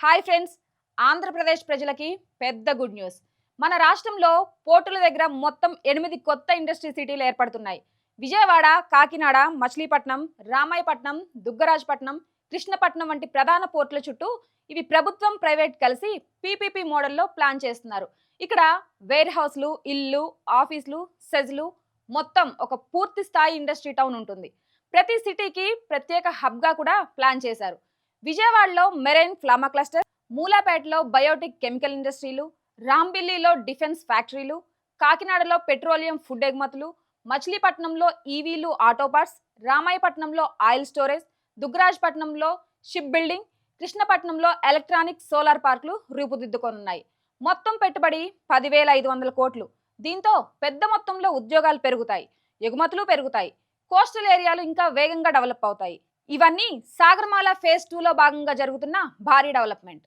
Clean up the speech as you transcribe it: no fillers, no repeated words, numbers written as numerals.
Hi friends, Andhra Pradesh ప్రజలకి పెద్ద good news. మన రాష్ట్రంలో పోర్టుల దగ్గర మొత్తం 8 కొత్త ఇండస్ట్రీ సిటీలు ఏర్పడుతున్నాయి. విజయవాడ, కాకినాడ, మచిలీపట్నం, రామాయపట్నం, దుగ్గరాజపట్నం, కృష్ణపట్నం వంటి ప్రధాన పోర్టుల చుట్టూ ఇవి ప్రభుత్వం, ప్రైవేట్ కలిసి పీపీపీ మోడల్లో ప్లాన్ చేస్తున్నారు. ఇక్కడ వేర్ హౌస్లు, ఇల్లు, ఆఫీసులు, సెజ్లు మొత్తం ఒక పూర్తి స్థాయి ఇండస్ట్రీ టౌన్ ఉంటుంది. ప్రతి సిటీకి ప్రత్యేక హబ్గా కూడా ప్లాన్ చేశారు. విజయవాడలో మెరైన్ ఫ్లామా క్లస్టర్, మూలాపేటలో బయోటిక్ కెమికల్ ఇండస్ట్రీలు, రాంబిల్లిలో డిఫెన్స్ ఫ్యాక్టరీలు, కాకినాడలో పెట్రోలియం ఫుడ్ ఎగుమతులు, మచిలీపట్నంలో ఈవీలు ఆటో పార్ట్స్, రామాయపట్నంలో ఆయిల్ స్టోరేజ్, దుగ్గరాజపట్నంలో షిప్ బిల్డింగ్, కృష్ణపట్నంలో ఎలక్ట్రానిక్ సోలార్ పార్కులు రూపుదిద్దుకోనున్నాయి. మొత్తం పెట్టుబడి 10,500 కోట్లు. దీంతో పెద్ద మొత్తంలో ఉద్యోగాలు పెరుగుతాయి, ఎగుమతులు పెరుగుతాయి, కోస్టల్ ఏరియాలు ఇంకా వేగంగా డెవలప్ అవుతాయి. ఇవన్నీ సాగర్మాల ఫేజ్ 2లో భాగంగా జరుగుతున్న భారీ డెవలప్మెంట్.